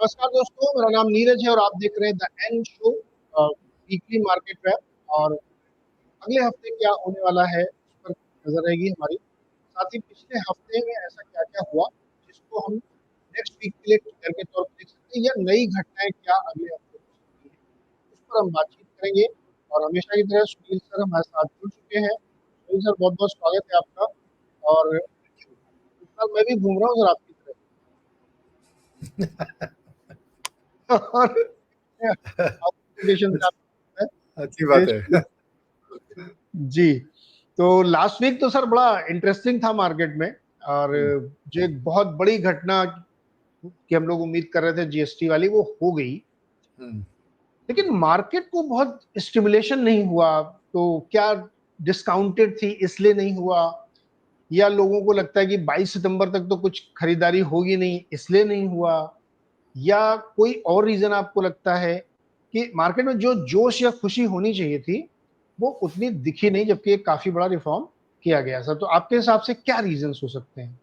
नमस्कार दोस्तों, मेरा नाम नीरज है और आप देख रहे हैं the end show weekly market wrap. और अगले हफ्ते क्या होने वाला है उस पर नजर रहेगी हमारी। साथ ही पिछले हफ्ते में ऐसा क्या क्या हुआ जिसको हम नेक्स्ट वीक के लिए ट्रिगर के तौर पर देख सकते हैं, या नई घटनाएं क्या अगले हफ्ते हो सकती है, उस पर हम बातचीत करेंगे। और हमेशा की तरह सुनील सर हमारे साथ जुड़ चुके हैं। सुनील सर, बहुत बहुत स्वागत है आपका। और इस साल मैं भी घूम रहा हूँ सर आपकी तरह और applications आप अच्छी बात है। जी। तो लास्ट वीक तो सर बड़ा इंटरेस्टिंग था मार्केट में। और जो एक बहुत बड़ी घटना की हम लोग उम्मीद कर रहे थे जीएसटी वाली, वो हो गई। लेकिन मार्केट को बहुत स्टिमुलेशन नहीं हुआ। तो क्या डिस्काउंटेड थी इसलिए नहीं हुआ, या लोगों को लगता है कि 22 सितंबर तक तो कुछ खरीदारी होगी नहीं इसलिए नहीं हुआ, या कोई और रीजन आपको लगता है कि मार्केट में जो जोश या खुशी होनी चाहिए थी वो उतनी दिखी नहीं, जबकि एक काफी बड़ा रिफॉर्म किया गया सर? तो आपके हिसाब से क्या रीजंस हो सकते हैं?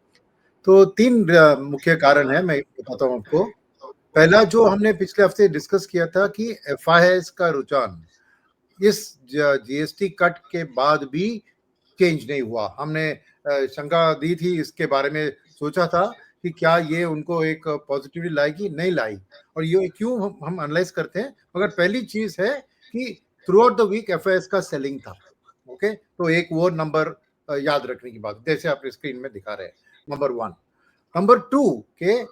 तो 3 मुख्य कारण है, मैं बताता हूँ आपको। पहला जो हमने पिछले हफ्ते डिस्कस किया था कि एफआईआईस का रुझान इस जीएसटी कट के बाद भी चेंज नहीं हुआ। हमने शंका दी थी, इसके बारे में सोचा था कि क्या ये उनको एक पॉजिटिविटी लाएगी, नहीं लाई। और ये क्यों हम एनालाइज करते हैं। मगर पहली चीज है कि throughout the week FIIs का सेलिंग था। ओके, तो एक वो नंबर याद रखने की बात, जैसे आप स्क्रीन में दिखा रहे हैं, नंबर 1। नंबर 2 के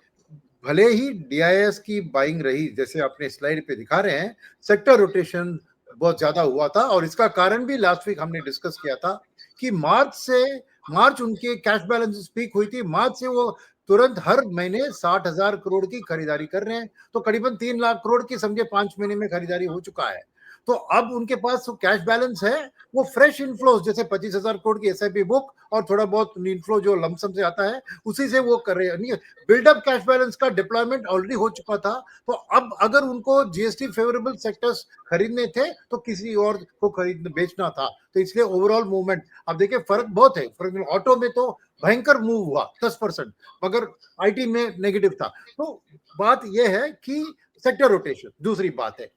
भले ही डीआईएस की बाइंग रही, जैसे आपने स्लाइड पे दिखा रहे हैं, सेक्टर रोटेशन बहुत ज्यादा हुआ था। और इसका कारण भी लास्ट वीक हमने डिस्कस किया था कि मार्च उनके कैश बैलेंस पीक हुई थी। मार्च से वो तुरंत हर महीने 60,000 करोड़ की खरीदारी कर रहे हैं। तो करीबन 3 लाख करोड़ की समझे 5 महीने में खरीदारी हो चुका है। तो अब उनके पास जो कैश बैलेंस है वो फ्रेश इनफ्लोज, जैसे 25,000 करोड़ की एसआईपी बुक और थोड़ा बहुत इनफ्लो जो लमसम से आता है उसी से वो कर रहे हैं। बिल्डअप कैश बैलेंस का डिप्लॉयमेंट ऑलरेडी हो चुका था। तो अब अगर उनको जीएसटी फेवरेबल सेक्टर्स खरीदने थे तो किसी और को खरीदना बेचना था। तो इसलिए ओवरऑल मूवमेंट अब देखिए फर्क बहुत है। फॉर एग्जाम्पल ऑटो में तो भयंकर मूव हुआ 10%, मगर आईटी में नेगेटिव था। तो बात यह है कि सेक्टर रोटेशन दूसरी बात है।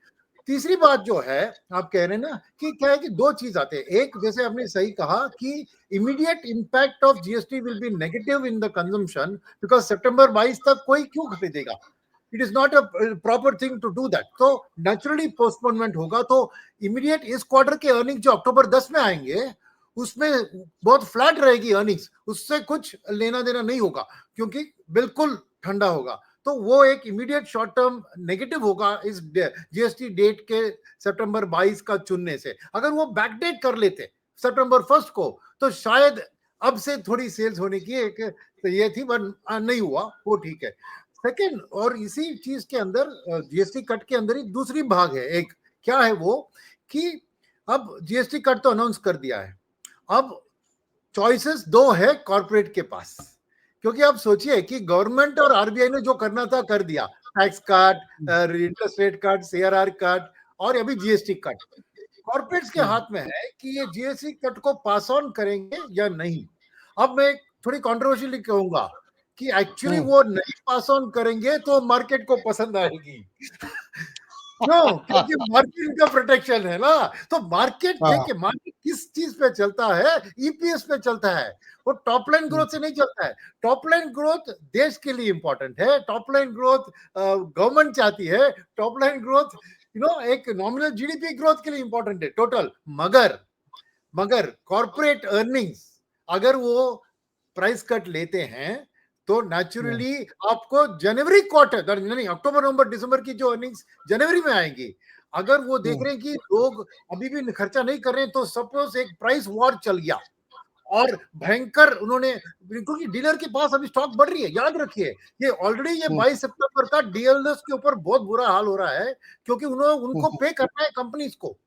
तीसरी बात जो है, आप कह रहे हैं ना कि क्या है कि दो चीज आते हैं। एक, जैसे आपने सही कहा कि immediate impact of GST will be negative in the consumption, because सितंबर 22 तक कोई क्यों खरीदेगा। It is not a proper thing to do that. तो नेचुरली पोस्टपोनमेंट होगा। तो इमीडिएट इस क्वार्टर के अर्निंग जो अक्टूबर 10 में आएंगे उसमें बहुत फ्लैट रहेगी अर्निंग्स, उससे कुछ लेना देना नहीं होगा क्योंकि बिल्कुल ठंडा होगा। तो वो एक इमीडिएट शॉर्ट टर्म नेगेटिव होगा इस जीएसटी डेट के सितंबर 22 का चुनने से। अगर वो बैकडेट कर लेते सितंबर 1 को तो शायद अब से थोड़ी सेल्स होने की एक तो ये थी, बट नहीं हुआ, वो ठीक है। सेकेंड, और इसी चीज के अंदर जीएसटी कट के अंदर ही दूसरी भाग है एक, क्या है वो कि अब जीएसटी कट तो अनाउंस कर दिया है। अब चॉइसेस दो है कॉर्पोरेट के पास, क्योंकि आप सोचिए कि गवर्नमेंट और आरबीआई ने जो करना था कर दिया। Tax cut, interest rate cut, CRR cut और अभी जीएसटी कट। कॉर्पोरेट्स के हाथ में है कि ये जीएसटी कट को पास ऑन करेंगे या नहीं। अब मैं थोड़ी कंट्रोवर्शियली कहूंगा कि एक्चुअली वो नहीं पास ऑन करेंगे तो मार्केट को पसंद आएगी। क्यों? क्योंकि मार्केट का प्रोटेक्शन है ना। तो मार्केट देखिए, मार्केट किस चीज पे चलता है? ईपीएस पे चलता है। वो टॉप लाइन ग्रोथ से नहीं चलता है। टॉप लाइन ग्रोथ देश के लिए इंपॉर्टेंट है। टॉप लाइन ग्रोथ गवर्नमेंट चाहती है। टॉप लाइन ग्रोथ एक नॉमिनल जीडीपी ग्रोथ के लिए इंपॉर्टेंट है टोटल। मगर कॉर्पोरेट अर्निंग्स अगर वो प्राइस कट लेते हैं तो नेचुरली आपको जनवरी क्वार्टर, नहीं अक्टूबर नवंबर दिसंबर की जो अर्निंग्स जनवरी में आएंगी, अगर वो देख रहे हैं कि लोग अभी भी खर्चा नहीं कर रहे हैं, तो सपोज एक प्राइस वॉर चल गया और भयंकर उन्होंने, क्योंकि डीलर के पास अभी स्टॉक बढ़ रही है। याद रखिए ये ऑलरेडी ये 22 सितंबर का डीलर्स के ऊपर बहुत बुरा हाल हो रहा है, क्योंकि उनको पे करना है कंपनीज को।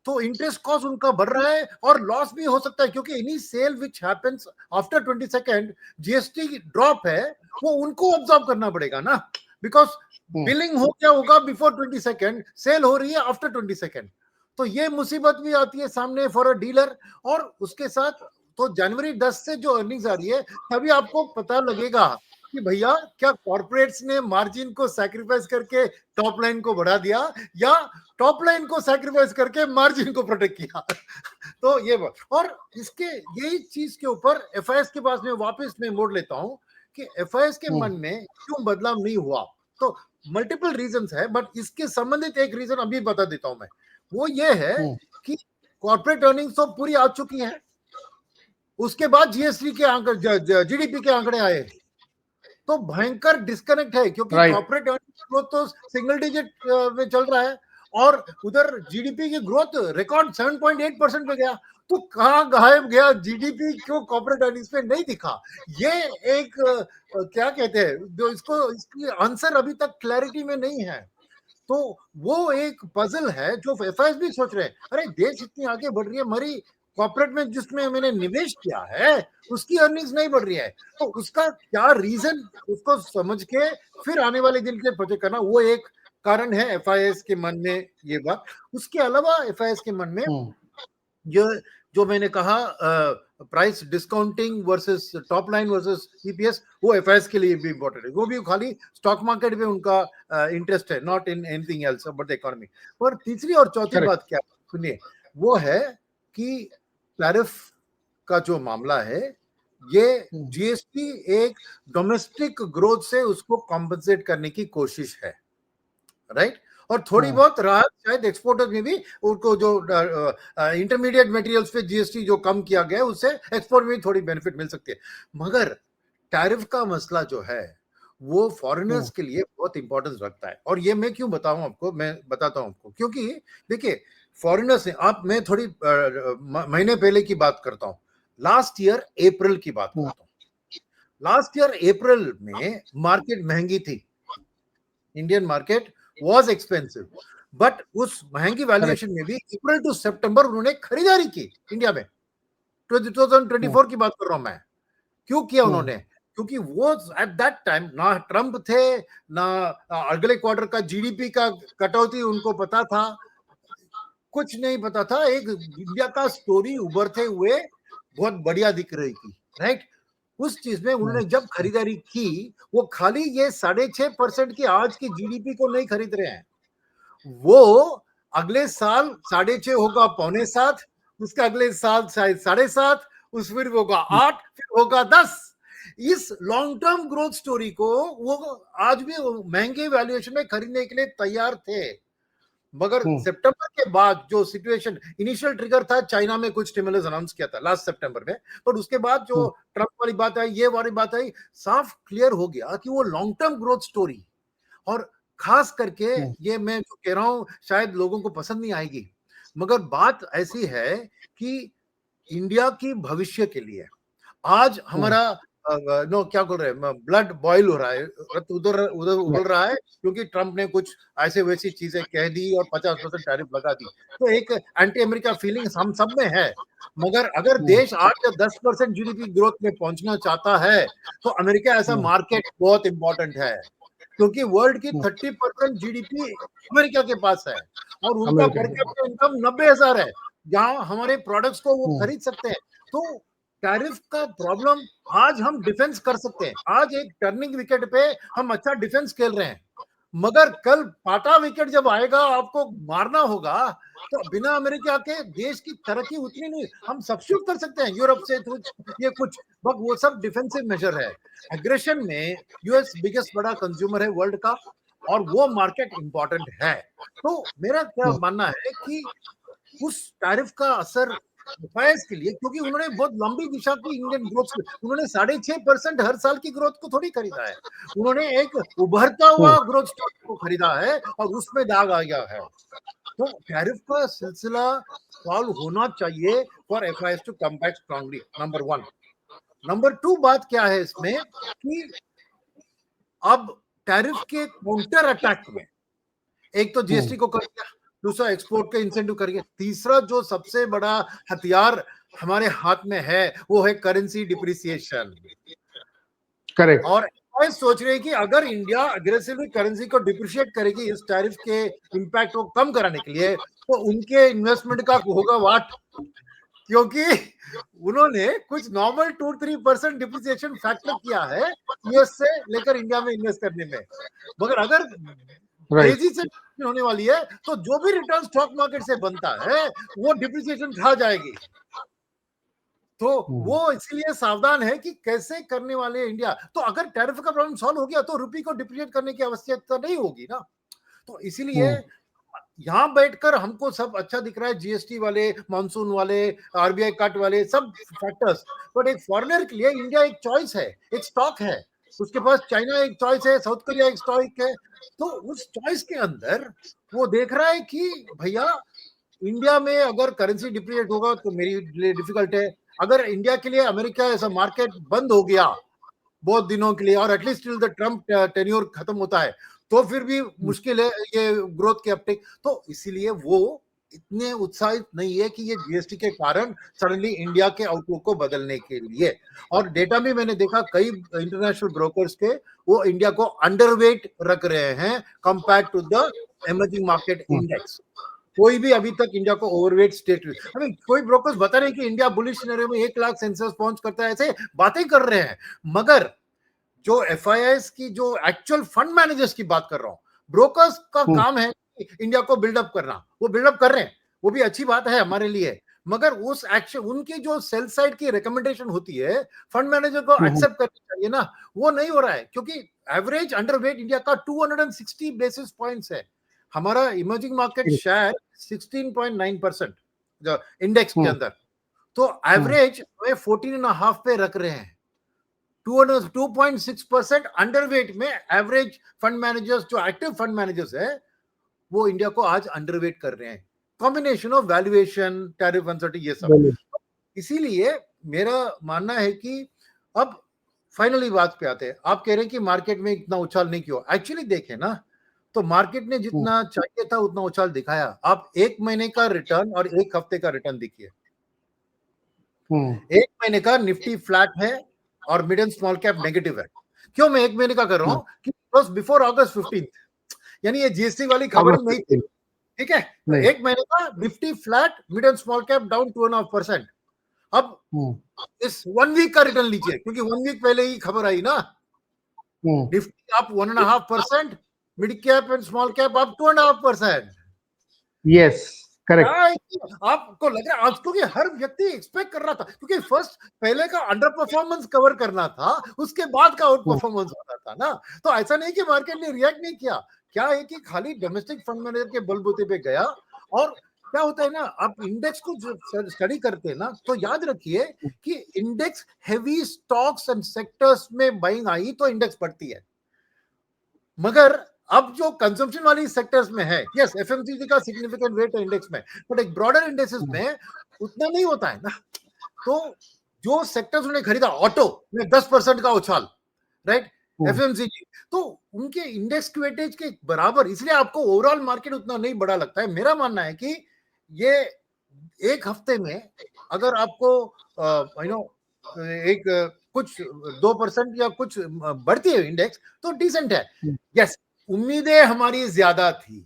तो इंटरेस्ट कॉस्ट उनका बढ़ रहा है और लॉस भी हो सकता है, क्योंकि any sale which happens after 22 GST drop है वो उनको ऑब्जर्व करना पड़ेगा ना, बिकॉज बिलिंग हो क्या होगा बिफोर 22, सेल हो रही है आफ्टर 22। तो ये मुसीबत भी आती है सामने फॉर अ डीलर। और उसके साथ तो जनवरी 10 से जो अर्निंग्स आ रही है तभी आपको पता लगेगा कि भैया क्या कॉर्पोरेट्स ने मार्जिन को सैक्रिफाइस करके टॉप लाइन को बढ़ा दिया या टॉप लाइन को सैक्रिफाइस करके मार्जिन को प्रोटेक्ट किया। तो ये और इसके यही चीज के ऊपर एफआईएस के पास में वापस मैं मोड़ लेता हूं कि एफआईएस के मन में क्यों बदलाव नहीं हुआ। तो मल्टीपल रीजंस है, बट इसके संबंधित एक रीजन अभी बता देता हूं मैं। वो ये है कि कॉर्पोरेट अर्निंग्स तो पूरी आ चुकी हैं, उसके बाद जीएसटी के आंकड़े, जीडीपी के आंकड़े आए, तो भयंकर डिस्कनेक्ट है, क्योंकि कॉर्पोरेट अर्निंग्स ग्रोथ तो सिंगल डिजिट में चल रहा है और उधर जीडीपी की ग्रोथ रिकॉर्ड 7.8% पे गया। तो कहां गायब गया जीडीपी, क्यों कॉर्पोरेट अर्निंग्स पे नहीं दिखा? ये एक क्या कहते हैं, जो इसकी आंसर अभी तक क्लैरिटी में नहीं है। तो वो एक पजल है जो एफआईएस भी सोच रहे हैं, अरे देश इतनी आगे बढ़ रही है, मरी कॉर्पोरेट में जिसमें मैंने निवेश किया है उसकी अर्निंग्स नहीं बढ़ रही है, तो उसका क्या रीजन, उसको समझ के फिर आने वाले दिन के लिए प्रोजेक्ट करना, वो एक कारण है एफआईएस के मन में ये बात। उसके अलावा एफआईएस के मन में जो मैंने कहा price discounting versus top line versus EPS, वो एफआईएस के लिए भी इंपॉर्टेंट है। वो भी खाली स्टॉक मार्केट में उनका इंटरेस्ट है, not in anything else about the economy. और तीसरी और चौथी बात क्या सुनिए, वो है कि टैरिफ का जो मामला है, ये जीएसटी एक डोमेस्टिक ग्रोथ से उसको कॉम्पनसेट करने की कोशिश है, राइट? और थोड़ी बहुत राहत शायद एक्सपोर्टर्स में भी, उनको जो इंटरमीडिएट मटेरियल्स पे जीएसटी जो कम किया गया है उससे एक्सपोर्ट में भी थोड़ी बेनिफिट मिल सकती है। मगर टैरिफ का मसला जो है वो फॉरेनर्स के लिए बहुत इंपॉर्टेंस रखता है। और ये मैं क्यों बताऊं आपको, मैं बताता हूं आपको, क्योंकि देखिए फॉरेनर्स ने, आप, मैं थोड़ी महीने पहले की बात करता हूं, लास्ट ईयर अप्रैल की बात करता हूं। लास्ट ईयर अप्रैल में मार्केट महंगी थी, Indian market was expensive, but उस महंगी वैल्यूएशन में भी अप्रैल टू सितंबर उन्होंने खरीदारी की इंडिया में। 2024 की बात कर रहा हूं मैं। क्यों किया उन्होंने? क्योंकि वो एट दैट टाइम ना ट्रंप थे, ना अगले क्वार्टर का जीडीपी का कटौती उनको पता था, कुछ नहीं पता था। एक इंडिया का स्टोरी उभरते हुए बहुत बढ़िया दिख रही थी, राइट? उस चीज में उन्होंने जब खरीदारी की, वो खाली ये 6.5% की आज की जीडीपी को नहीं खरीद रहे हैं, वो अगले साल 6.5 होगा 6.25, उसका अगले साल शायद 7.5, उस फिर होगा 8, फिर होगा 10। इस लॉन्ग टर्म ग्रोथ स्टोरी को वो आज भी महंगे वैल्यूएशन में खरीदने के लिए तैयार थे। मगर सितंबर के बाद जो सिचुएशन, इनिशियल ट्रिगर था, चाइना में कुछ स्टिमुलस अनाउंस किया था लास्ट सितंबर में, पर उसके बाद जो ट्रंप वाली बात आई, ये वाली बात आई, साफ क्लियर हो गया कि वो लॉन्ग टर्म ग्रोथ स्टोरी, और खास करके ये मैं जो कह रहा हूं शायद लोगों को पसंद नहीं आएगी, मगर बात ऐसी है कि इंडिया की भविष्य के लिए आज हमारा नो क्या बोल रहे हैं, ब्लड बॉयल हो रहा है, उधर उधर उबल रहा है, क्योंकि ट्रंप ने कुछ ऐसे वैसी चीजें कह दी और 50% टैरिफ लगा दी। तो एक एंटी अमेरिका फीलिंग हम सब में है। मगर अगर देश 8 या 10% जीडीपी ग्रोथ में पहुंचना चाहता है, तो अमेरिका ऐसा मार्केट बहुत इंपॉर्टेंट है, क्योंकि वर्ल्ड की 30% जीडीपी अमेरिका के पास है और उनका पर कैपिटा इनकम 90,000 है, जहां हमारे प्रोडक्ट्स को वो खरीद सकते हैं। तो टैरिफ का प्रॉब्लम, आज हम डिफेंस कर सकते हैं, आज एक टर्निंग विकेट पे हम अच्छा डिफेंस खेल रहे हैं, मगर कल पाटा विकेट जब आएगा, आपको मारना होगा, तो बिना अमेरिका के देश की तरक्की उतनी नहीं। हम सब्स्टिट्यूट कर सकते हैं यूरोप से ये कुछ, बट वो सब डिफेंसिव मेजर है। एग्रेशन में यूएस बिगेस्ट बड़ा कंज्यूमर है वर्ल्ड का, और वो मार्केट इंपॉर्टेंट है। तो मेरा क्या मानना है कि उस टैरिफ का असर एफआईएस के लिए, क्योंकि उन्होंने बहुत लंबी दिशा की इंडियन ग्रोथ, उन्होंने 6.5% हर साल की ग्रोथ को थोड़ी खरीदा है, उन्होंने एक उभरता हुआ ग्रोथ स्टॉक को खरीदा है और उसमें दाग आ गया है। तो टैरिफ का सिलसिला सॉल्व होना चाहिए for FIIs to come back strongly, number 1। Number 2 बात क्या है इसमें कि अब टैरिफ के काउंटर अटैक में, एक तो जीएसटी को कर दिया, दूसरा एक्सपोर्ट के इंसेंटिव करिए, तीसरा जो सबसे बड़ा हथियार हमारे हाथ में है वो है करेंसी डिप्रिसिएशन। करेक्ट। और सोच रहे हैं कि अगर इंडिया अग्रेसिवली करेंसी को डिप्रिशिएट करेगी इस टैरिफ के इंपैक्ट को कम कराने के लिए, तो उनके इन्वेस्टमेंट का होगा वाट, क्योंकि उन्होंने कुछ नॉर्मल 2-3% डिप्रिसिएशन फैक्टर किया है यूएस से लेकर इंडिया में इन्वेस्ट करने में। मगर अगर राइट तेजी से होने वाली है तो जो भी रिटर्न स्टॉक मार्केट से बनता है वो डिप्रिसिएशन खा जाएगी। तो वो इसलिए सावधान है कि कैसे करने वाले हैं इंडिया। तो अगर टैरिफ का प्रॉब्लम सॉल्व हो गया तो रुपये को डिप्रिशिएट करने की आवश्यकता नहीं होगी ना। तो इसीलिए यहां बैठकर हमको सब अच्छा दिख रहा है, जीएसटी वाले, मानसून वाले, आरबीआई कट वाले सब फैक्टर्स, बट एक फॉरेनर के लिए इंडिया एक चॉइस है, एक स्टॉक है, उसके पास चाइना एक चॉइस है, साउथ कोरिया एक स्टॉक है। तो उस चॉइस के अंदर वो देख रहा है कि भैया इंडिया में अगर करेंसी डिप्रिशिएट होगा तो मेरे लिए डिफिकल्ट है, अगर इंडिया के लिए अमेरिका ऐसा मार्केट बंद हो गया बहुत दिनों के लिए और at least till the Trump tenure खत्म होता है तो फिर भी मुश्किल है ये ग्रोथ के अपटेक। तो इसीलिए वो इतने उत्साहित नहीं है कि ये जीएसटी के कारण सडनली इंडिया के आउटलुक को बदलने के लिए। और डेटा भी मैंने देखा कई इंटरनेशनल ब्रोकर्स के, वो इंडिया को अंडरवेट रख रहे हैं compare to the emerging market index. कोई भी अभी तक इंडिया को ओवरवेट स्टेट, कोई ब्रोकर्स बता रहे हैं कि इंडिया बुलिश सिनेरियो में 1 लाख सेंसस पहुंच करता है, ऐसे बातें कर रहे हैं। मगर जो एफआईआईस की जो एक्चुअल फंड मैनेजर्स की बात कर रहा हूं, ब्रोकर्स का काम है इंडिया को बिल्डअप करना, वो बिल्डअप कर रहे हैं, वो भी अच्छी बात है हमारे लिए। मगर उस एक्शन, उनकी जो सेल साइड की रिकमेंडेशन होती है फंड मैनेजर को एक्सेप्ट करनी चाहिए ना, वो नहीं हो रहा है। क्योंकि एवरेज अंडरवेट इंडिया का 260 बेसिस पॉइंट्स है, हमारा इमर्जिंग मार्केट शेयर 16.9% इंडेक्स के अंदर, तो एवरेज 14.5 पे रख रहे हैं। 2.6% अंडरवेट में एवरेज फंड मैनेजर्स, जो एक्टिव फंड मैनेजर्स है, वो इंडिया को आज अंडरवेट कर रहे हैं। Combination of valuation, tariff uncertainty, ये सब। इसीलिए मेरा मानना है कि अब फाइनली बात पे आते हैं। आप कह रहे हैं कि मार्केट में इतना उछाल नहीं क्यों, एक्चुअली देखें ना तो मार्केट ने जितना चाहिए था उतना उछाल दिखाया। आप 1 महीने का रिटर्न और 1 हफ्ते का रिटर्न देखिए। 1 महीने का निफ्टी फ्लैट है और mid and small cap negative है। क्यों मैं 1 महीने का कर रहा हूं कि बस बिफोर August 15, यानी ये जीएसटी वाली खबर नहीं थी, ठीक है। तो 1 महीने का Nifty flat, mid and small cap down 2.5%। अब इस 1 वीक का रिटर्न लीजिए, क्योंकि 1 वीक पहले ही खबर आई ना, निफ्टी आप 1.5%, mid cap and small cap आप 2.5%। Yes correct. आपको लग रहा है आज, क्योंकि हर व्यक्ति एक्सपेक्ट कर रहा था, क्योंकि फर्स्ट पहले का अंडर परफॉर्मेंस कवर करना था, उसके बाद का आउट परफॉर्मेंस होना था ना। तो ऐसा नहीं कि मार्केट ने रिएक्ट नहीं किया, क्या है कि खाली डोमेस्टिक फंड मैनेजर के बलबूते पे गया। और क्या होता है ना, आप इंडेक्स को स्टडी करते हैं ना, तो याद रखिए कि index heavy stocks and sectors में बाइंग आई तो इंडेक्स बढ़ती है। मगर अब जो कंजम्पशन वाली सेक्टर्स में है, यस एफएमसीजी का सिग्निफिकेंट वेट है इंडेक्स में, बट एक ब्रॉडर इंडेक्सेस में उतना नहीं होता है ना। तो जो सेक्टर्स उन्होंने खरीदा, ऑटो में 10% का उछाल, राइट, एफएमसीजी, तो उनके इंडेक्स की वेटेज के बराबर, इसलिए आपको ओवरऑल मार्केट उतना नहीं बड़ा लगता है। मेरा मानना है कि ये 1 हफ्ते में अगर आपको एक कुछ 2% या कुछ बढ़ती है इंडेक्स तो डिसेंट है। यस, उम्मीदें हमारी ज्यादा थी,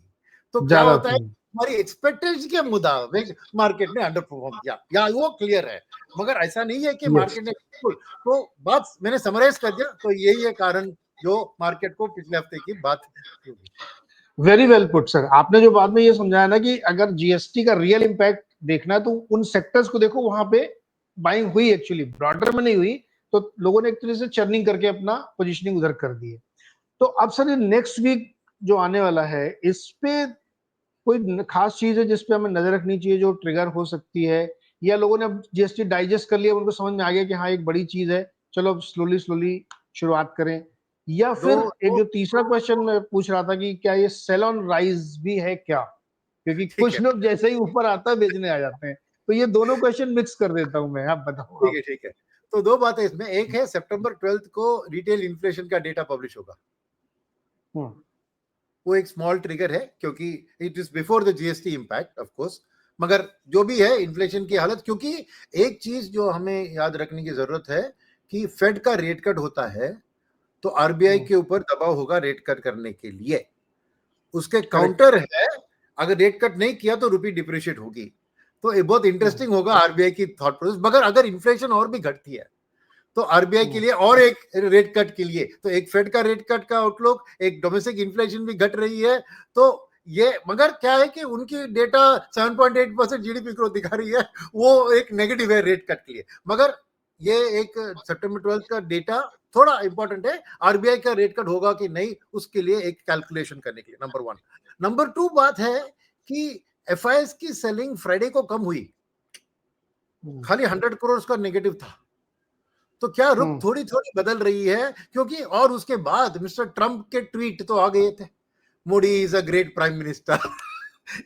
तो क्या होता है हमारी एक्सपेक्टेशन के मुताबिक मार्केट ने अंडर परफॉर्म किया, या वो क्लियर है। मगर ऐसा नहीं है कि मार्केट ने, तो बात मैंने समराइज कर दिया, तो यही है कारण जो मार्केट को पिछले हफ्ते की बात। Very well put sir. आपने जो बाद में ये समझाया ना कि अगर जीएसटी का रियल इम्पैक्ट देखना तो उन सेक्टर्स को देखो, वहां पे बाइंग हुई, एक्चुअली ब्रॉडर में नहीं हुई, तो लोगों ने एक तरह से चर्निंग करके अपना पोजीशनिंग उधर कर दी है। तो अब सर ये नेक्स्ट वीक जो आने वाला है, इस पे कोई खास चीज है जिसपे हमें नजर रखनी चाहिए, जो ट्रिगर हो सकती है, या लोगों ने अब जीएसटी डाइजेस्ट कर लिया, उनको समझ में आ गया कि हाँ एक बड़ी चीज है, चलो अब स्लोली स्लोली शुरुआत करें? या फिर एक जो तीसरा क्वेश्चन मैं पूछ रहा था कि क्या ये सेल ऑन राइज भी है क्या, क्योंकि कुछ लोग जैसे ही ऊपर आता है बेचने आ जाते हैं। तो ये दोनों क्वेश्चन मिक्स कर देता हूं मैं, आप बताओ। ठीक है। तो दो बातें इसमें, एक है सितंबर 12 को रिटेल इन्फ्लेशन का डेटा पब्लिश होगा, वो एक स्मॉल ट्रिगर है क्योंकि it is before the GST impact of course. मगर जो भी है इन्फ्लेशन की हालत, क्योंकि एक चीज जो हमें याद रखने की जरूरत है कि फेड का रेट कट होता है तो आरबीआई के ऊपर दबाव होगा रेट कट करने के लिए। उसके काउंटर है, अगर रेट कट नहीं किया तो रुपी डिप्रिशिएट होगी। तो ये बहुत इंटरेस्टिंग होगा आरबीआई की थॉट प्रोसेस। मगर अगर इन्फ्लेशन और भी घटती है तो आरबीआई के लिए और एक रेट कट के लिए, तो एक फेड का रेट कट का आउटलुक, एक डोमेस्टिक इन्फ्लेशन भी घट रही है, तो ये मगर क्या है कि उनकी डेटा 7.8% जीडीपी ग्रोथ दिखा रही है, वो एक नेगेटिव है रेट कट के लिए। मगर ये एक सितंबर 12 का डेटा थोड़ा इंपॉर्टेंट है, आरबीआई का रेट कट होगा कि नहीं उसके लिए एक कैलकुलेशन करने के लिए, नंबर 1। नंबर 2 बात है कि एफआईएस की सेलिंग फ्राइडे को कम हुई, खाली 100 करोड़ का नेगेटिव था। तो क्या रुख थोड़ी थोड़ी बदल रही है, क्योंकि और उसके बाद मिस्टर ट्रंप के ट्वीट तो आ गए थे, Modi is a great prime minister,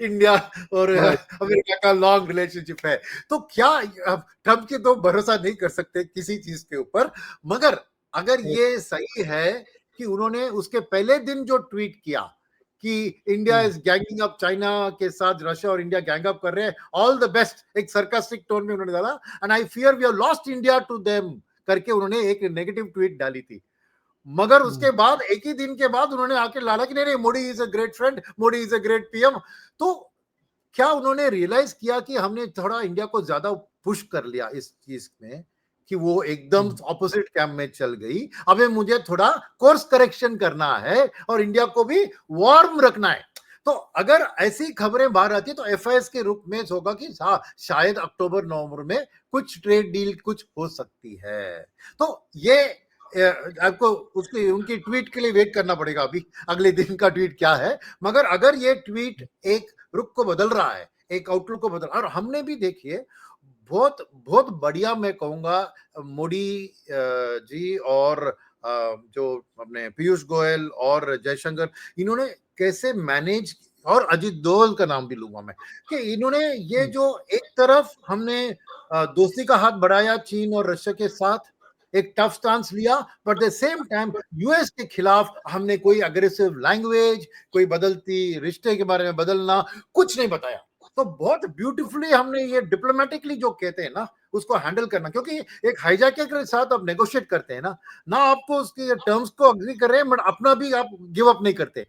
India और अमेरिका का लॉन्ग रिलेशनशिप है। तो क्या ट्रंप के तो भरोसा नहीं कर सकते किसी चीज के ऊपर, मगर अगर ये सही है कि उन्होंने उसके पहले दिन जो ट्वीट किया कि India is ganging up China के साथ, रशिया और इंडिया गैंग अप कर रहे हैं, ऑल द बेस्ट, एक सरकास्टिक टोन में उन्होंने डाला, and I fear we have lost India to them करके उन्होंने एक नेगेटिव ट्वीट डाली थी। मगर उसके बाद एक ही दिन के बाद उन्होंने आके लाला कि नहीं Modi is a great friend, Modi is a great PM. तो क्या उन्होंने रियलाइज किया कि हमने थोड़ा इंडिया को ज्यादा पुश कर लिया इस चीज में, कि वो एकदम ऑपोजिट कैंप में चल गई, अब मुझे थोड़ा कोर्स करेक्शन करना है और इंडिया को भी वार्म रखना है। तो अगर ऐसी खबरें बाहर आती है तो एफआईएस के रूप में होगा कि हाँ शायद अक्टूबर नवंबर में कुछ ट्रेड डील कुछ हो सकती है। तो ये आपको उसकी उनकी ट्वीट के लिए वेट करना पड़ेगा, अभी अगले दिन का ट्वीट क्या है। मगर अगर ये ट्वीट एक रुख को बदल रहा है, एक आउटलुक को बदल, और हमने भी देखिए बहुत बहुत बढ़िया मैं कहूंगा मोदी जी और जो अपने पीयूष गोयल और जयशंकर, इन्होंने कैसे मैनेज, और अजीत डोभाल का नाम भी लूंगा मैं, कि इन्होंने ये जो एक तरफ हमने दोस्ती का हाथ बढ़ाया चीन और रशिया के साथ, एक टफ स्टांस लिया, but the same time US के खिलाफ हमने कोई अग्रेसिव लैंग्वेज, कोई बदलती रिश्ते के बारे में बदलना कुछ नहीं बताया। तो बहुत ब्यूटीफुली हमने ये डिप्लोमेटिकली जो कहते हैं ना उसको हैंडल करना, क्योंकि एक हाईजैकर के साथ आप नेगोशिएट करते हैं ना आपको उसके टर्म्स को अग्री कर रहे हैं बट अपना भी आप गिव अप नहीं करते।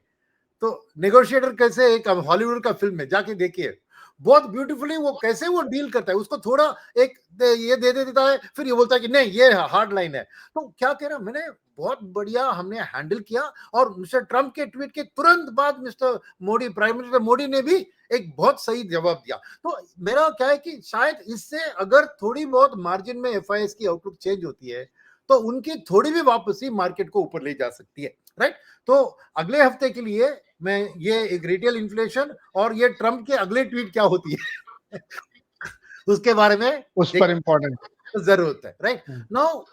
तो नेगोशिएटर कैसे, एक हॉलीवुड का फिल्म में जाके देखिए बहुत ब्यूटीफुली वो कैसे वो डील करता है, उसको थोड़ा एक ये दे देता है, फिर ये बोलता है कि नहीं ये हार्ड लाइन है। तो क्या कह रहा मैंने, बहुत बढ़िया हमने हैंडल किया। और मिस्टर ट्रंप के ट्वीट के तुरंत बाद mister Modi, prime minister Modi ने भी एक बहुत सही जवाब दिया। तो मेरा क्या है कि शायद इससे अगर थोड़ी बहुत मार्जिन में एफआईएस की आउटलुक चेंज होती है तो उनकी थोड़ी भी वापसी मार्केट को ऊपर ले जा सकती है, राइट। तो अगले हफ्ते के लिए मैं ये एक रिटेल इन्फ्लेशन और ये ट्रंप के अगले ट्वीट क्या होती है उसके बारे में उस पर इम्पोर्टेंट जरूरत है, राइट। नाउ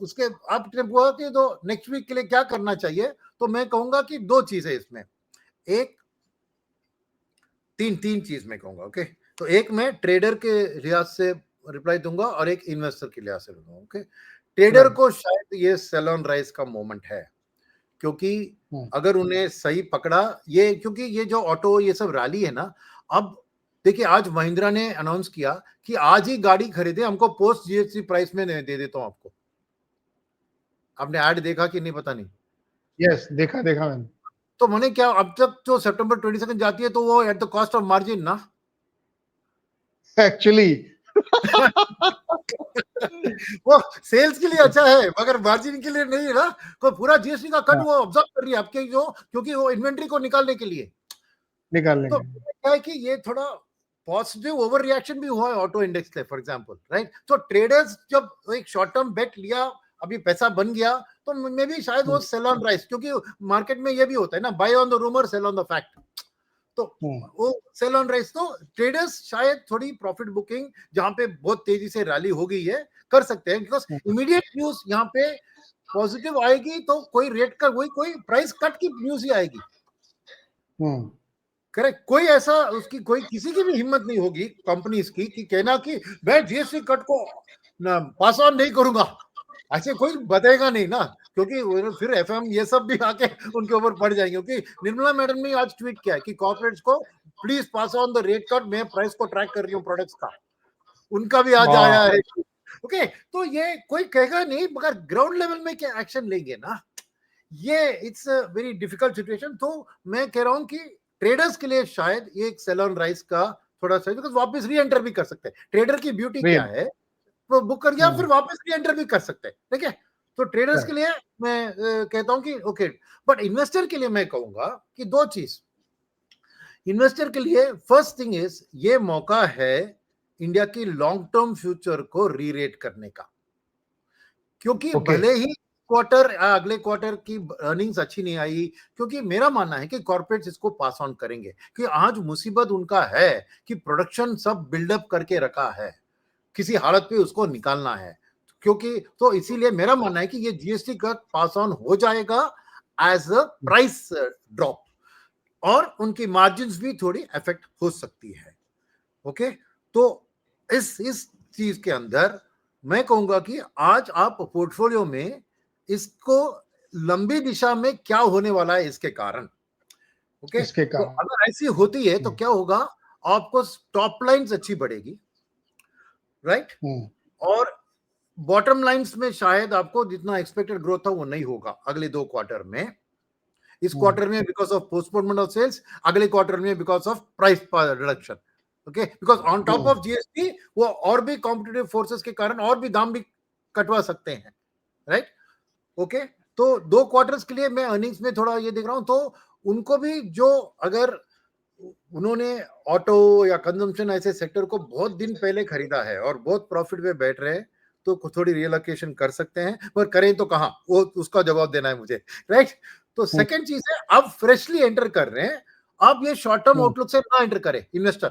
उसके आपने बोला कि तो नेक्स्ट वीक के लिए क्या करना चाहिए, तो मैं कहूंगा कि दो चीजें इसमें, एक तीन चीज मैं कहूंगा, ओके। तो एक मैं ट्रेडर के लिहाज से रिप्लाई दूंगा और एक इन्वेस्टर के लिहाज से दूंगा, ओके। ट्रेडर को शायद ये सेल ऑन राइज का मोमेंट है, क्योंकि अगर उन्हें सही पकड़ा ये, क्योंकि ये जो ऑटो ये सब रैली है ना, अब देखिए आज महिंद्रा ने अनाउंस किया कि आज ही गाड़ी खरीदे, हमको पोस्ट जीएसटी प्राइस में दे देता हूं आपको। आपने ऐड देखा कि नहीं पता नहीं। यस देखा मैंने। तो मैंने क्या, अब तक जो सितंबर 22 जाती है तो वो at the cost of margin ना एक्चुअली वो सेल्स के लिए अच्छा है मगर मार्जिन के लिए नहीं है ना। तो पूरा जीएसटी का कट वो ऑब्जर्व कर रही है आपके जो, क्योंकि वो इन्वेंट्री को निकालने के लिए तो क्या है कि ये थोड़ा पॉजिटिव ओवर रिएक्शन भी हुआ है ऑटो इंडेक्स पे फॉर एग्जांपल, राइट। तो ट्रेडर्स जब एक शॉर्ट टर्म बेट लिया, अभी पैसा बन गया, तो मे भी शायद वो सेल ऑन राइस, क्योंकि मार्केट में ये भी होता है ना, buy on the rumour sell on the fact. तो वो सेल ऑन राइस, तो ट्रेडर्स शायद थोड़ी प्रॉफिट बुकिंग जहां पे बहुत तेजी से रैली हो गई है कर सकते हैं, बिकॉज इमीडिएट न्यूज यहाँ पे पॉजिटिव आएगी तो कोई रेट का कोई प्राइस कट की न्यूज ही आएगी, करेक्ट। कोई ऐसा उसकी कोई किसी की भी हिम्मत नहीं होगी कंपनीज की कि कहना कि मैं जीएसटी कट को पास ऑन नहीं करूंगा, ऐसे कोई बताएगा नहीं ना, क्योंकि फिर एफएम ये सब भी आके उनके ऊपर पड़ जाएंगे। क्योंकि निर्मला मैडम ने आज ट्वीट किया है कि कॉर्पोरेट्स को please pass on the rate cut, मैं प्राइस को ट्रैक कर रही हूँ प्रोडक्ट्स का, उनका भी आज आया है, ओके। तो ये कोई कहेगा नहीं, मगर ग्राउंड लेवल में क्या एक्शन लेंगे ना, ये it's a very difficult situation. तो मैं कह रहा हूं कि ट्रेडर्स के लिए शायद ये एक सेल ऑन राइस का थोड़ा सा, बिकॉज वापस री एंटर भी कर सकते हैं। ट्रेडर की ब्यूटी क्या है, वो बुक कर दिया फिर वापस री एंटर भी कर सकते हैं, ठीक है। तो ट्रेडर्स के लिए मैं कहता हूं कि ओके, बट इन्वेस्टर के लिए मैं कहूंगा कि दो चीज। इन्वेस्टर के लिए फर्स्ट थिंग इज, ये मौका है इंडिया की लॉन्ग टर्म फ्यूचर को री रेट करने का, क्योंकि भले ही अगले क्वार्टर की अर्निंग्स अच्छी नहीं आई, क्योंकि मेरा मानना है कि कॉर्पोरेट्स इसको पास ऑन करेंगे, कि आज मुसीबत उनका है कि प्रोडक्शन सब बिल्डअप करके रखा है, किसी हालत पे उसको निकालना है, क्योंकि तो इसीलिए मेरा मानना है कि ये जीएसटी का पास ऑन हो जाएगा एज अ प्राइस ड्रॉप, और उनकी मार्जिन्स भी थोड़ी अफेक्ट हो सकती है। ओके, तो इस चीज के अंदर मैं कहूंगा कि आज आप पोर्टफोलियो में इसको लंबी दिशा में क्या होने वाला है इसके कारण, ओके, तो अगर ऐसी होती है तो क्या होगा, आपको टॉप लाइन्स अच्छी बढ़ेगी, राइट, और बॉटम लाइन्स में शायद आपको जितना एक्सपेक्टेड ग्रोथ था वो नहीं होगा अगले 2 क्वार्टर में। इस क्वार्टर में because of postponement of sales, अगले क्वार्टर में because of price reduction, okay, because on top of GST वो और भी कॉम्पिटिटिव फोर्सेस के कारण और भी दाम भी कटवा सकते हैं, राइट, ओके। तो 2 क्वार्टर्स के लिए मैं अर्निंग्स में थोड़ा ये देख रहा हूं, तो उनको भी जो अगर उन्होंने ऑटो या कंजम्पशन ऐसे सेक्टर को बहुत दिन पहले खरीदा है और बहुत प्रॉफिट में बैठ रहे हैं, तो थोड़ी रियलोकेशन कर सकते हैं, पर करें तो कहां, वो उसका जवाब देना है मुझे, राइट। तो सेकंड चीज है, आप फ्रेशली एंटर कर रहे हैं, आप ये शॉर्ट टर्म आउटलुक से ना एंटर करें इन्वेस्टर,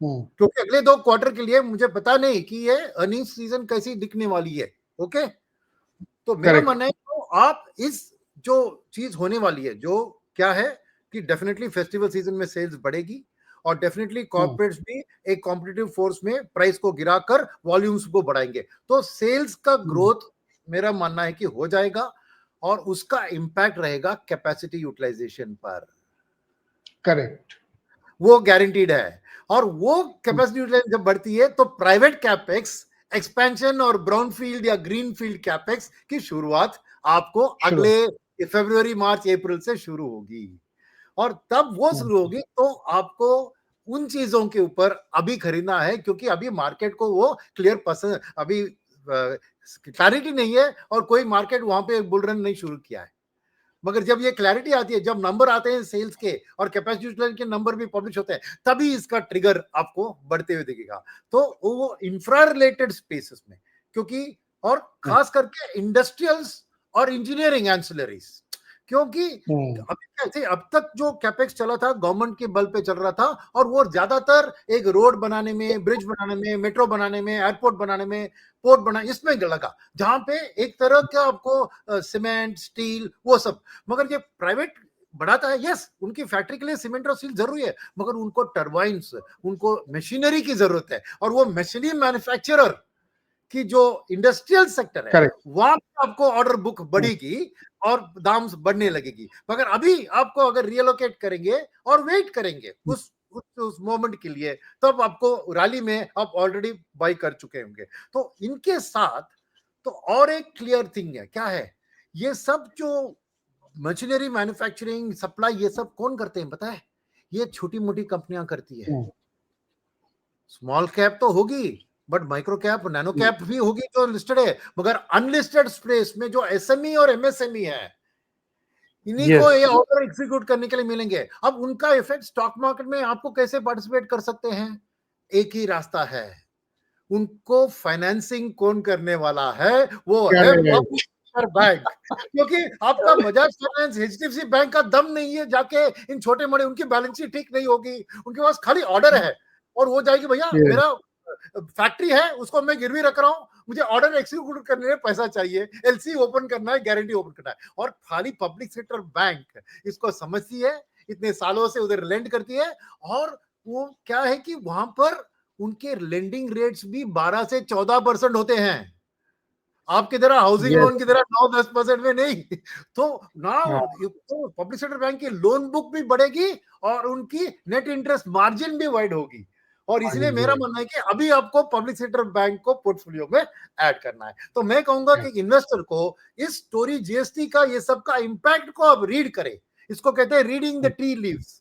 क्योंकि अगले 2 क्वार्टर के लिए मुझे पता नहीं कि ये अर्निंग्स सीजन कैसी दिखने वाली है, ओके। तो मेरा मानना है तो आप इस जो चीज होने वाली है, जो क्या है कि डेफिनेटली फेस्टिवल सीजन में सेल्स बढ़ेगी, और डेफिनेटली कॉर्पोरेट्स भी एक कॉम्पिटिटिव फोर्स में प्राइस को गिराकर वॉल्यूम्स को बढ़ाएंगे, तो सेल्स का ग्रोथ मेरा मानना है कि हो जाएगा, और उसका इंपैक्ट रहेगा कैपेसिटी यूटिलाइजेशन पर, करेक्ट, वो गारंटीड है। और वो कैपेसिटी यूटिलाइजेशन जब बढ़ती है तो प्राइवेट कैपेक्स एक्सपेंशन और ब्राउनफील्ड या ग्रीनफील्ड कैपेक्स की शुरुआत आपको अगले फरवरी मार्च अप्रैल से शुरू होगी, और तब वो शुरू होगी तो आपको उन चीजों के ऊपर अभी खरीदना है, क्योंकि अभी मार्केट को वो क्लियर पसंद, अभी क्लैरिटी नहीं है, और कोई मार्केट वहां पे बुल रन नहीं शुरू किया है। मगर जब ये क्लैरिटी आती है, जब नंबर आते हैं सेल्स के और कैपेसिटी यूटिलाइजेशन के नंबर भी पब्लिश होते हैं, तभी इसका ट्रिगर आपको बढ़ते हुए दिखेगा। तो वो इंफ्रा रिलेटेड स्पेसेस में, क्योंकि और खास करके इंडस्ट्रियल्स और इंजीनियरिंग एंसिलरीज, क्योंकि अब तक जो कैपेक्स चला था गवर्नमेंट के बल पे चल रहा था, और वो ज्यादातर एक रोड बनाने में, ब्रिज बनाने में, मेट्रो बनाने में, एयरपोर्ट बनाने में, पोर्ट बना, इसमें लगा, जहां पे एक तरह का आपको सीमेंट, स्टील, वो सब। मगर ये प्राइवेट बढ़ाता है, यस, उनकी फैक्ट्री के लिए सीमेंट और स्टील जरूरी है, मगर उनको टर्बाइन्स, उनको मशीनरी की जरूरत है, और वो मशीनरी मैन्युफैक्चरर की जो इंडस्ट्रियल सेक्टर है वहां पे आपको ऑर्डर बुक बढ़ेगी और दाम बढ़ने लगेगी। मगर अभी आपको अगर रियलोकेट करेंगे और वेट करेंगे उस मोमेंट के लिए, तब आपको रैली में आप ऑलरेडी बाई कर चुके होंगे। तो इनके साथ तो और एक क्लियर थिंग है, क्या है, ये सब जो मशीनरी मैन्युफैक्चरिंग सप्लाई ये सब कौन करते हैं पता है, ये छोटी मोटी कंपनियां करती है। स्मॉल कैप तो होगी, but micro cap, nano cap भी होगी जो लिस्टेड है, मगर अनलिस्टेड स्पेस में जो एसएमई और एमएसएमई है, इन्हीं को ये ऑर्डर एग्जीक्यूट करने के लिए मिलेंगे। अब उनका इफेक्ट स्टॉक मार्केट में आपको कैसे पार्टिसिपेट कर सकते हैं, एक ही रास्ता है, उनको फाइनेंसिंग कौन करने वाला है, वो है बैंक, क्योंकि आपका बजाज फाइनेंस, एचडीएफसी बैंक का दम नहीं है जाके इन छोटे मोटे, उनकी बैलेंस शीट ठीक नहीं होगी, उनके पास खाली ऑर्डर है, और वो जाएगी भैया मेरा फैक्ट्री है उसको मैं गिरवी रख रहा हूं, मुझे ऑर्डर एक्सिक्यूट करने में पैसा चाहिए, एलसी ओपन करना है, गारंटी ओपन करना है। और खाली पब्लिक सेक्टर बैंक इसको समझती है, इतने सालों से उधर लेंड करती है, और वो क्या है कि वहां पर उनके लेंडिंग रेट्स भी 12 से 14% होते हैं, आपकी तरह हाउसिंग लोन की तरह 9-10% में नहीं। तो ना तो पब्लिक सेक्टर बैंक की लोन बुक भी बढ़ेगी और उनकी नेट इंटरेस्ट मार्जिन भी वाइड होगी, और इसलिए मेरा मानना है कि अभी आपको पब्लिक सेक्टर बैंक को पोर्टफोलियो में ऐड करना है। तो मैं कहूंगा कि इन्वेस्टर को इस स्टोरी जीएसटी का, ये सब का इंपैक्ट को अब रीड करें, इसको कहते हैं रीडिंग द ट्री लीव्स,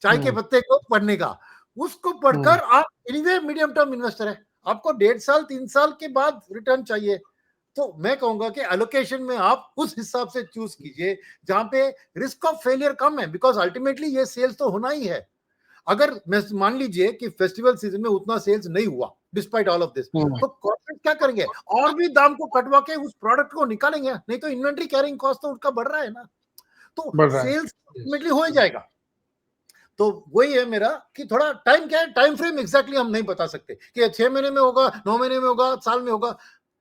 चाय के पत्ते को पढ़ने का। उसको पढ़कर आप एनीवे मीडियम टर्म इन्वेस्टर है, आपको 1.5 साल 3 साल के बाद रिटर्न चाहिए, तो मैं कहूंगा कि एलोकेशन में आप उस हिसाब से चूज कीजिए जहां पे रिस्क ऑफ फेलियर कम है, बिकॉज अल्टीमेटली ये सेल्स तो होना ही है। अगर मैं मान लीजिए कि फेस्टिवल सीजन में उतना सेल्स नहीं हुआ डिस्पाइट ऑल ऑफ दिस, तो कॉर्पोरेट क्या करेंगे, और भी दाम को कटवा के उस प्रोडक्ट को निकालेंगे, नहीं तो इन्वेंट्री कैरिंग कॉस्ट तो उनका बढ़ रहा है ना, तो सेल्स अल्टीमेटली हो जाएगा। तो वही है मेरा कि थोड़ा टाइम, क्या है टाइम फ्रेम एग्जैक्टली हम नहीं बता सकते कि 6 महीने में होगा, 9 महीने में होगा, साल में होगा,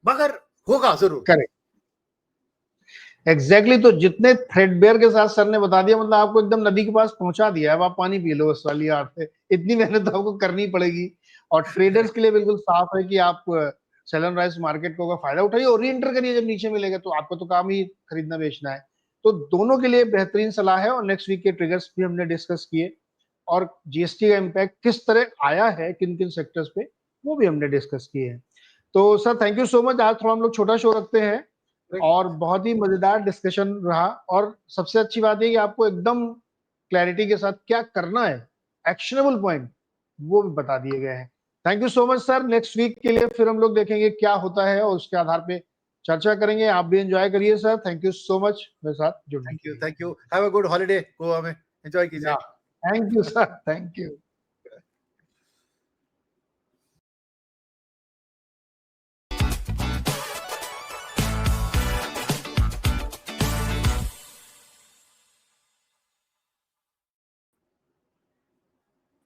मगर होगा जरूर। Correct, exactly. तो जितने थ्रेडबेयर के साथ सर ने बता दिया, मतलब आपको एकदम नदी के पास पहुंचा दिया है, अब आप पानी पी लो उस वाली आड़ से, इतनी मेहनत तो आपको करनी पड़ेगी। और ट्रेडर्स के लिए बिल्कुल साफ है कि आप सेलन राइस मार्केट को फायदा उठाइए और री एंटर करिए जब नीचे मिलेगा, तो आपको तो काम ही खरीदना बेचना है। तो दोनों के लिए बेहतरीन सलाह है, और नेक्स्ट वीक के ट्रिगर्स भी हमने डिस्कस किए, और जीएसटी का इम्पैक्ट किस तरह आया है किन किन सेक्टर्स पे, वो भी हमने डिस्कस किए हैं। तो sir thank you so much. आज थोड़ा हम लोग छोटा शो रखते हैं, और बहुत ही मजेदार डिस्कशन रहा, और सबसे अच्छी बात है कि आपको एकदम क्लैरिटी के साथ क्या करना है, एक्शनेबल पॉइंट वो भी बता दिए गए हैं। Thank you so much sir. Next week के लिए फिर हम लोग देखेंगे क्या होता है और उसके आधार पे चर्चा करेंगे। आप भी एंजॉय करिए sir, thank you so much मेरे साथ जुड़ने के लिए। Thank you, have a good holiday, Goa में एंजॉय कीजिए। Thank you sir, thank you.